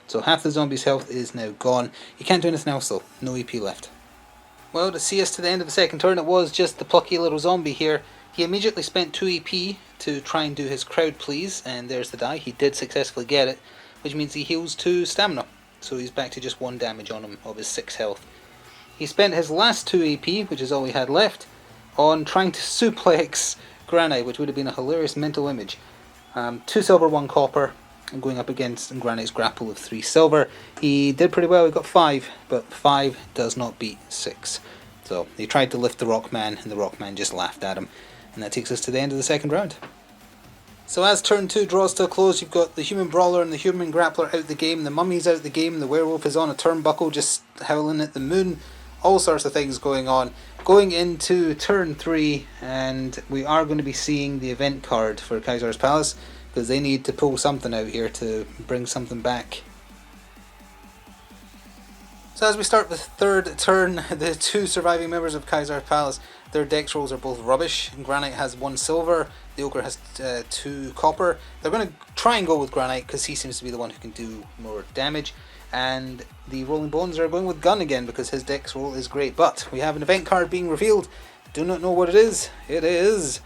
So half the zombie's health is now gone. He can't do anything else though, no EP left. Well, to see us to the end of the second turn, it was just the plucky little zombie here. He immediately spent 2 EP to try and do his crowd please, and there's the die. He did successfully get it, which means he heals 2 stamina. So he's back to just 1 damage on him of his 6 health. He spent his last 2 AP, which is all he had left, on trying to suplex Granite, which would have been a hilarious mental image. 2 silver, 1 copper, and going up against Granite's grapple of 3 silver. He did pretty well, he got 5, but 5 does not beat 6. So he tried to lift the Rockman, and the Rockman just laughed at him. And that takes us to the end of the second round. So as turn 2 draws to a close, you've got the human brawler and the human grappler out the game, the mummy's out the game, the werewolf is on a turnbuckle just howling at the moon, all sorts of things going on. Going into turn 3, and we are going to be seeing the event card for Kaiser's Palace, because they need to pull something out here to bring something back. So as we start the third turn, the 2 surviving members of Kaiser's Palace, their dex rolls are both rubbish. Granite has 1 silver, the ogre has 2 copper. They're going to try and go with Granite because he seems to be the one who can do more damage. And the Rolling Bones are going with Gun again because his dex roll is great. But we have an event card being revealed. Do not know what it is. It is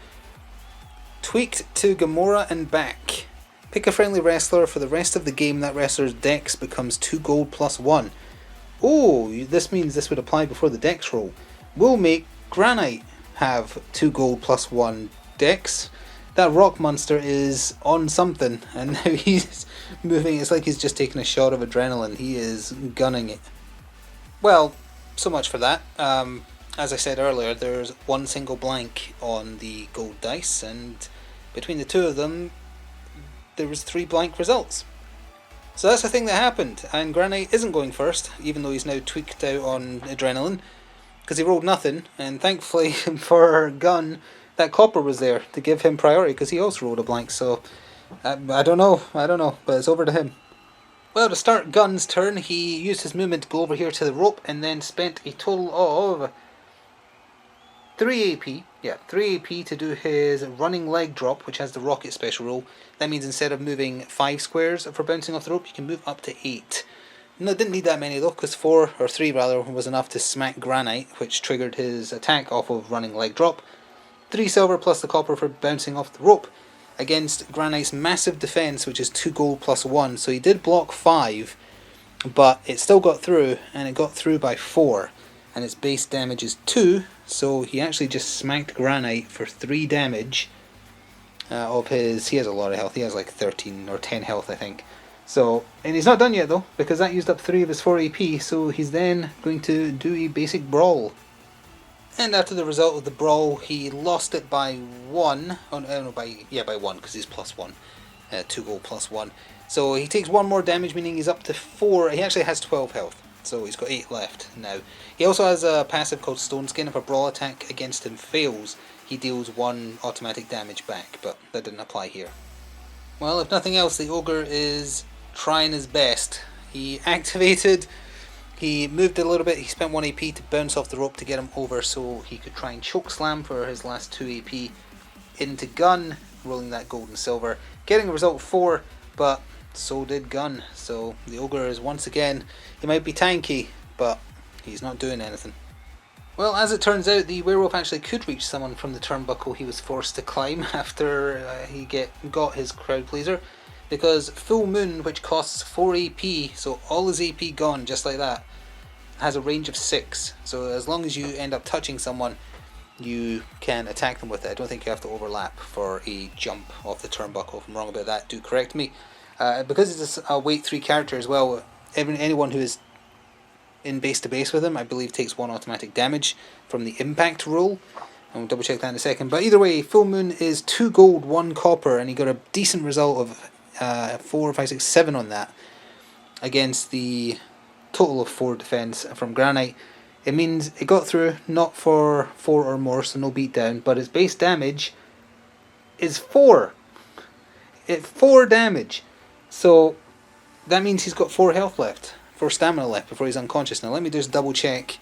Tweaked to Gamora and back. Pick a friendly wrestler. For the rest of the game, that wrestler's dex becomes 2 gold plus 1. Oh, this means this would apply before the dex roll. We'll make Granite have 2 gold plus 1 dex. That rock monster is on something, and now he's moving. It's like he's just taken a shot of adrenaline. He is gunning it. Well, so much for that. As I said earlier, there's 1 single blank on the gold dice, and between the 2 of them, there was 3 blank results. So that's the thing that happened, and Granite isn't going first, even though he's now tweaked out on adrenaline, because he rolled nothing, and thankfully for Gun, that copper was there to give him priority, because he also rolled a blank, so I don't know, but it's over to him. Well, to start Gun's turn, he used his movement to go over here to the rope, and then spent a total of 3 AP, 3 AP to do his running leg drop, which has the rocket special roll. That means instead of moving 5 squares for bouncing off the rope, you can move up to 8. No, didn't need that many though, because 3 was enough to smack Granite, which triggered his attack off of running leg drop. 3 silver plus the copper for bouncing off the rope against Granite's massive defense, which is 2 gold plus 1. So he did block 5, but it still got through, and it got through by 4. And its base damage is 2, so he actually just smacked Granite for 3 damage of his. He has a lot of health, he has like 13 or 10 health I think. So, and he's not done yet though, because that used up 3 of his 4 AP, so he's then going to do a basic brawl. And after the result of the brawl, he lost it by 1. Oh no, by 1, because he's plus 1. 2 gold plus 1. So he takes 1 more damage, meaning he's up to 4. He actually has 12 health. So he's got 8 left now. He also has a passive called Stone Skin. If a brawl attack against him fails, he deals 1 automatic damage back, but that didn't apply here. Well, if nothing else, the ogre is trying his best. He activated, he moved a little bit, he spent 1 AP to bounce off the rope to get him over so he could try and choke slam for his last 2 AP into Gun, rolling that gold and silver, getting a result of 4, but so did Gun. So the ogre is once again, he might be tanky, but he's not doing anything. Well, as it turns out, the werewolf actually could reach someone from the turnbuckle he was forced to climb after he got his crowd pleaser, because Full Moon, which costs 4 AP, so all his AP gone just like that, has a range of 6. So as long as you end up touching someone, you can attack them with it. I don't think you have to overlap for a jump off the turnbuckle. If I'm wrong about that, do correct me. Because it's a weight 3 character as well, anyone who is in base to base with him, I believe, takes 1 automatic damage from the impact roll. I'll double check that in a second. But either way, Full Moon is 2 gold, 1 copper, and he got a decent result of 4, 5, 6, 7 on that against the total of 4 defense from Granite. It means it got through, not for 4 or more, so no beat down, but its base damage is 4. It's 4 damage. So that means he's got 4 health left, 4 stamina left before he's unconscious. Now let me just double check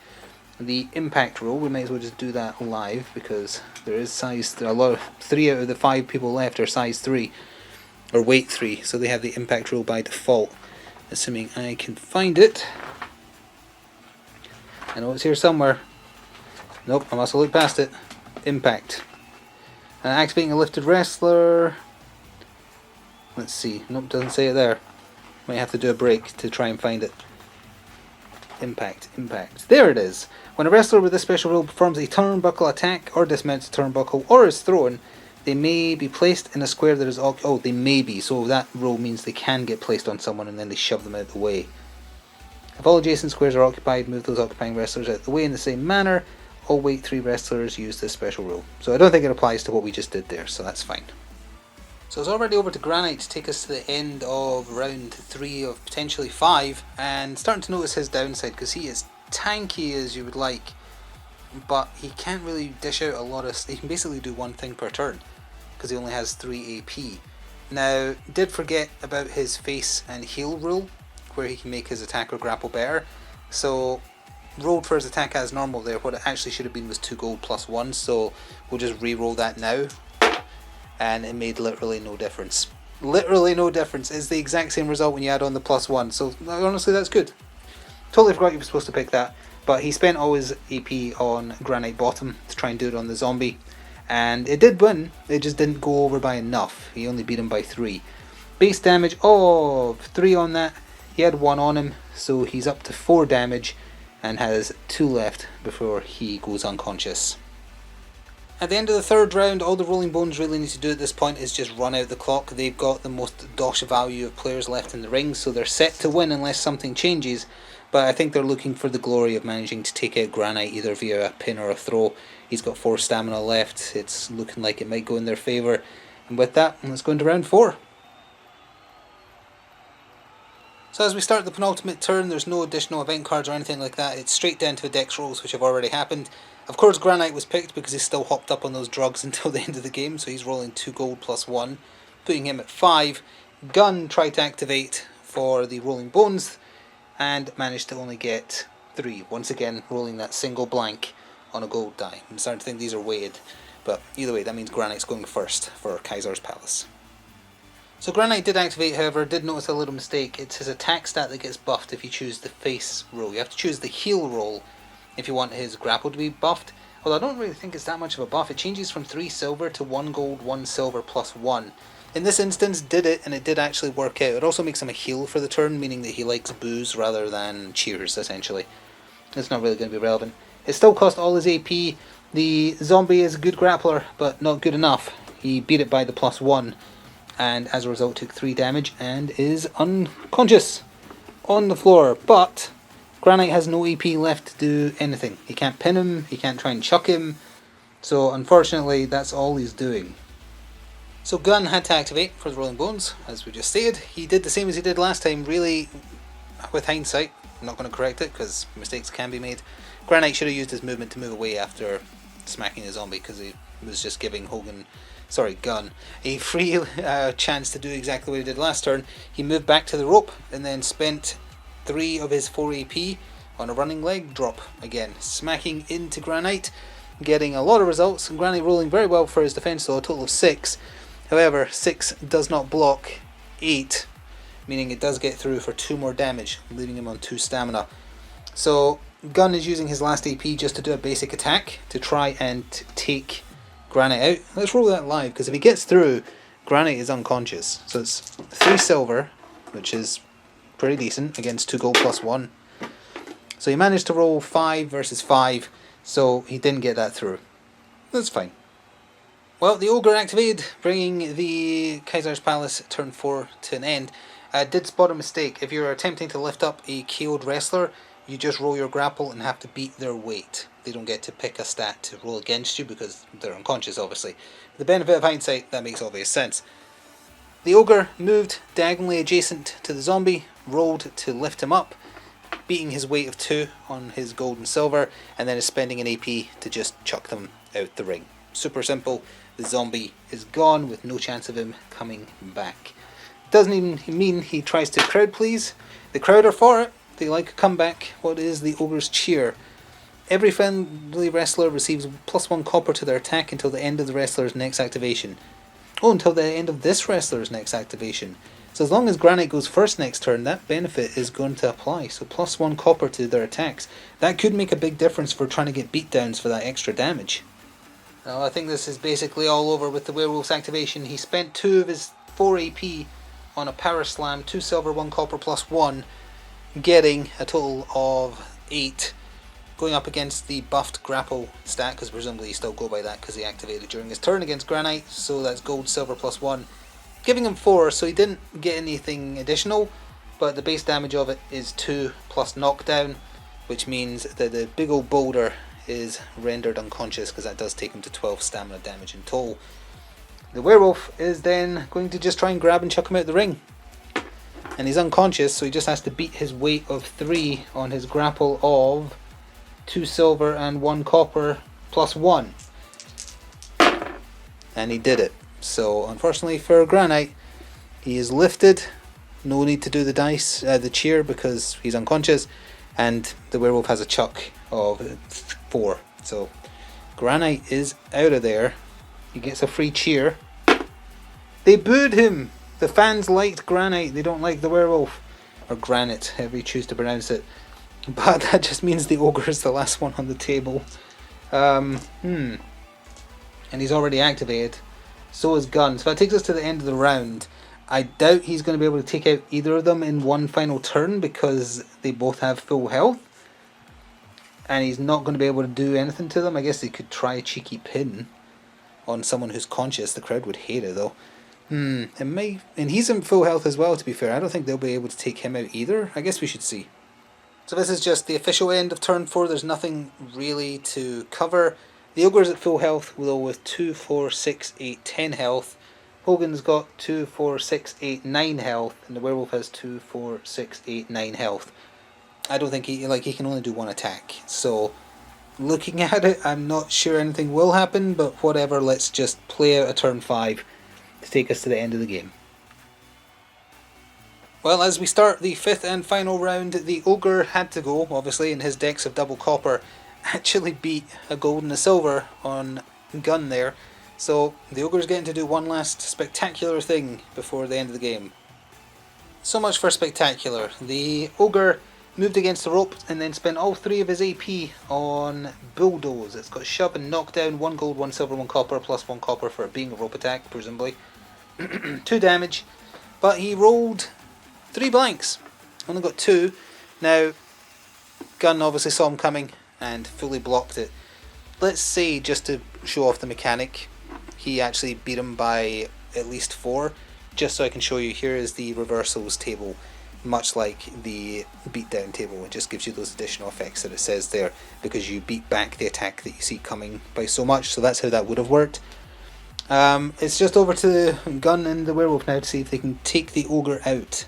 the impact roll. We might as well just do that live because there is a lot of 3 out of the 5 people left are size 3 or weight 3, so they have the impact roll by default. Assuming I can find it. I know it's here somewhere. Nope, I must have looked past it. Impact. Activating a lifted wrestler. Let's see. Nope, doesn't say it there. Might have to do a break to try and find it. Impact. There it is. When a wrestler with this special rule performs a turnbuckle attack or dismounts a turnbuckle or is thrown, they may be placed in a square that is they may be. So that rule means they can get placed on someone and then they shove them out of the way. If all adjacent squares are occupied, move those occupying wrestlers out of the way in the same manner. All weight 3 wrestlers use this special rule. So I don't think it applies to what we just did there, so that's fine. So it's already over to Granite to take us to the end of round 3 of potentially 5, and starting to notice his downside because he is tanky as you would like, but he can't really dish out a lot of... He can basically do one thing per turn because he only has 3 AP. Now, did forget about his face and heal rule, where he can make his attack or grapple better. So rolled for his attack as normal there. What it actually should have been was 2 gold plus 1, so we'll just re-roll that now. And it made literally no difference. Literally no difference. It's the exact same result when you add on the plus 1, so honestly that's good. Totally forgot you were supposed to pick that, but he spent all his AP on Granite Bottom to try and do it on the zombie. And it did win, it just didn't go over by enough. He only beat him by 3. Base damage of 3 on that. He had 1 on him, so he's up to 4 damage and has 2 left before he goes unconscious. At the end of the 3rd round, all the Rolling Bones really need to do at this point is just run out the clock. They've got the most dosh value of players left in the ring, so they're set to win unless something changes. But I think they're looking for the glory of managing to take out Granite either via a pin or a throw. He's got 4 stamina left. It's looking like it might go in their favour. And with that, let's go into round 4. So as we start the penultimate turn, there's no additional event cards or anything like that. It's straight down to dex rolls, which have already happened. Of course, Granite was picked because he's still hopped up on those drugs until the end of the game, so he's rolling 2 gold plus 1, putting him at 5. Gun tried to activate for the Rolling Bones and managed to only get 3. Once again, rolling that single blank on a gold die. I'm starting to think these are weighted, but either way, that means Granite's going first for Kaiser's Palace. So Granite did activate, however, did notice a little mistake. It's his attack stat that gets buffed if you choose the face roll. You have to choose the heal roll if you want his grapple to be buffed. Although I don't really think it's that much of a buff. It changes from 3 silver to 1 gold, 1 silver plus 1. In this instance, did it, and it did actually work out. It also makes him a heal for the turn, meaning that he likes boos rather than cheers, essentially. It's not really going to be relevant. It still cost all his AP. The zombie is a good grappler, but not good enough. He beat it by the plus 1. And as a result took 3 damage and is unconscious on the floor. But Granite has no EP left to do anything. He can't pin him, he can't try and chuck him, so unfortunately that's all he's doing. So Gun had to activate for the Rolling Bones, as we just stated. He did the same as he did last time, really, with hindsight. I'm not going to correct it because mistakes can be made. Granite should have used his movement to move away after smacking the zombie because he was just giving Gun a free chance to do exactly what he did last turn. He moved back to the rope and then spent 3 of his 4 AP on a running leg drop again, smacking into Granite, getting a lot of results. And Granite rolling very well for his defense, so a total of 6. However, 6 does not block 8, meaning it does get through for 2 more damage, leaving him on 2 stamina. So Gun is using his last AP just to do a basic attack to try and take Granite out. Let's roll that live, because if he gets through, Granite is unconscious. So it's 3 silver, which is pretty decent, against 2 gold plus 1. So he managed to roll 5 versus 5, so he didn't get that through. That's fine. Well, the Ogre activated, bringing the Kaiser's Palace turn 4 to an end. Did spot a mistake. If you're attempting to lift up a KO'd wrestler, you just roll your grapple and have to beat their weight. They don't get to pick a stat to roll against you because they're unconscious, obviously. With the benefit of hindsight, that makes obvious sense. The Ogre moved diagonally adjacent to the zombie, rolled to lift him up, beating his weight of 2 on his gold and silver, and then is spending an AP to just chuck them out the ring. Super simple. The zombie is gone with no chance of him coming back. Doesn't even mean he tries to crowd please. The crowd are for it. They like a comeback. What is the ogre's cheer? Every friendly wrestler receives +1 copper to their attack until the end of the wrestler's next activation. Oh, until the end of this wrestler's next activation. So as long as Granite goes first next turn, that benefit is going to apply. So +1 copper to their attacks. That could make a big difference for trying to get beatdowns for that extra damage. Now, I think this is basically all over with the werewolf's activation. He spent 2 of his 4 AP on a power slam, 2 silver, 1 copper +1, getting a total of 8. Going up against the buffed grapple stat, because presumably he still go by that because he activated during his turn against Granite, so that's gold, silver +1. Giving him 4, so he didn't get anything additional, but the base damage of it is 2 plus knockdown, which means that the big old boulder is rendered unconscious, because that does take him to 12 stamina damage in total. The werewolf is then going to just try and grab and chuck him out the ring. And he's unconscious, so he just has to beat his weight of 3 on his grapple of 2 silver and 1 copper +1. And he did it. So unfortunately for Granite, he is lifted. No need to do the cheer because he's unconscious. And the werewolf has a chuck of 4. So Granite is out of there. He gets a free cheer. They booed him. The fans liked Granite. They don't like the werewolf. Or Granite, however you choose to pronounce it. But that just means the ogre is the last one on the table. And he's already activated. So is Gun. So that takes us to the end of the round. I doubt he's going to be able to take out either of them in one final turn because they both have full health. And he's not going to be able to do anything to them. I guess they could try a cheeky pin on someone who's conscious. The crowd would hate it though. It may, and he's in full health as well, to be fair. I don't think they'll be able to take him out either. I guess we should see. So this is just the official end of turn 4. There's nothing really to cover. The ogre's at full health, though, with 2, 4, 6, 8, 10 health. Hogan's got 2, 4, 6, 8, 9 health, and the werewolf has 2, 4, 6, 8, 9 health. I don't think he can only do 1 attack. So looking at it, I'm not sure anything will happen, but whatever, let's just play out a turn 5 to take us to the end of the game. Well, as we start the 5th and final round, the ogre had to go, obviously, in his decks of double copper. Actually beat a gold and a silver on Gun there. So the ogre's getting to do one last spectacular thing before the end of the game. So much for spectacular. The ogre moved against the rope and then spent all 3 of his AP on Bulldoze. It's got shove and knockdown, 1 gold, 1 silver, 1 copper, plus 1 copper for it being a rope attack, presumably. 2 damage. But he rolled 3 blanks. Only got 2. Now, Gun obviously saw him coming and fully blocked it. Let's say, just to show off the mechanic, he actually beat him by at least 4. Just so I can show you, here is the reversals table, much like the beatdown table. It just gives you those additional effects that it says there, because you beat back the attack that you see coming by so much. So that's how that would have worked. It's just over to the Gun and the werewolf now to see if they can take the ogre out.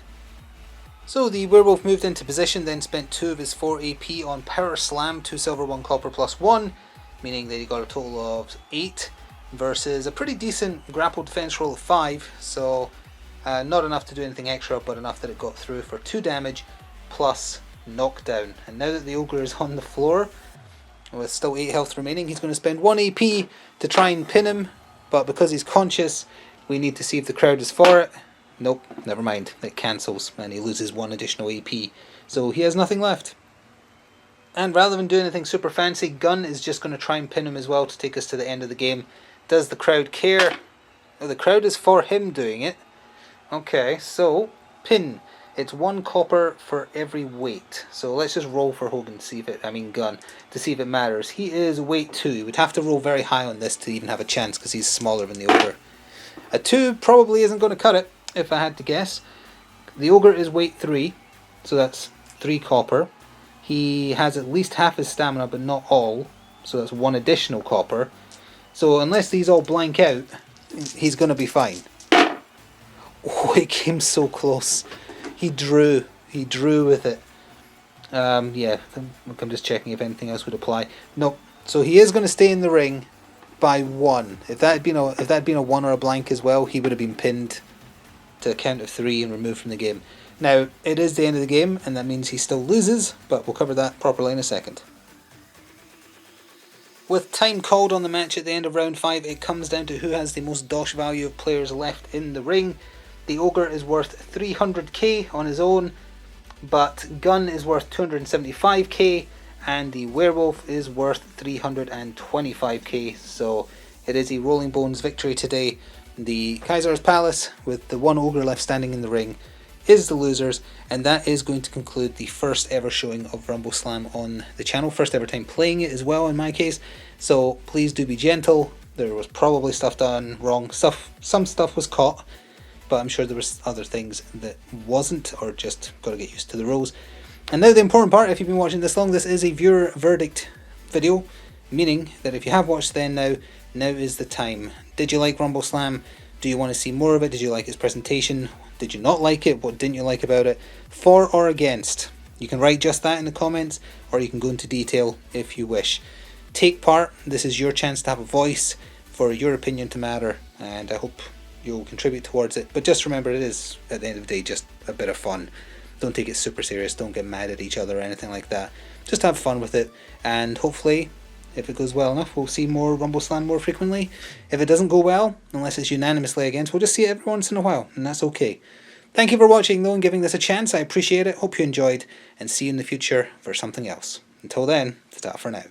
So the werewolf moved into position, then spent 2 of his 4 AP on Power Slam, 2 silver, 1 copper, plus 1, meaning that he got a total of 8, versus a pretty decent grapple defense roll of 5, so not enough to do anything extra, but enough that it got through for 2 damage, plus knockdown. And now that the ogre is on the floor, with still 8 health remaining, he's going to spend 1 AP to try and pin him, but because he's conscious, we need to see if the crowd is for it. Nope, never mind, it cancels and he loses 1 additional AP, so he has nothing left. And rather than doing anything super fancy, Gun is just going to try and pin him as well to take us to the end of the game. Does the crowd care? Oh, the crowd is for him doing it. Okay, so pin. It's 1 copper for every weight. So let's just roll for Hogan to see if it, Gun, to see if it matters. He is weight 2. He would have to roll very high on this to even have a chance because he's smaller than the ogre. A 2 probably isn't going to cut it, if I had to guess. The ogre is weight 3, so that's 3 copper. He has at least half his stamina, but not all, so that's 1 additional copper. So unless these all blank out, he's going to be fine. Oh, it came so close. He drew with it. Yeah, I'm just checking if anything else would apply. Nope. So he is going to stay in the ring by 1. If that had been a 1 or a blank as well, he would have been pinned to a count of 3 and removed from the game. Now, it is the end of the game, and that means he still loses, but we'll cover that properly in a second. With time called on the match at the end of round 5, it comes down to who has the most dosh value of players left in the ring. The Ogre is worth 300k on his own, but Gun is worth 275k, and the Werewolf is worth 325k, so it is a Rolling Bones victory today. The Kaiser's Palace, with the one Ogre left standing in the ring, is the losers, and that is going to conclude the first ever showing of Rumbleslam on the channel. First ever time playing it as well in my case, so please do be gentle. There was probably stuff done wrong, some stuff was caught, but I'm sure there was other things that wasn't, or just got to get used to the rules. And now the important part, if you've been watching this long, this is a viewer verdict video, meaning that if you have watched then now is the time. Did you like Rumbleslam? Do you want to see more of it? Did you like its presentation? Did you not like it? What didn't you like about it? For or against? You can write just that in the comments, or you can go into detail if you wish. Take part. This is your chance to have a voice, for your opinion to matter, and I hope you'll contribute towards it. But just remember, it is, at the end of the day, just a bit of fun. Don't take it super serious. Don't get mad at each other or anything like that. Just have fun with it, and hopefully, if it goes well enough, we'll see more Rumbleslam more frequently. If it doesn't go well, unless it's unanimously against, we'll just see it every once in a while, and that's okay. Thank you for watching though and giving this a chance. I appreciate it. Hope you enjoyed, and see you in the future for something else. Until then, ta for now.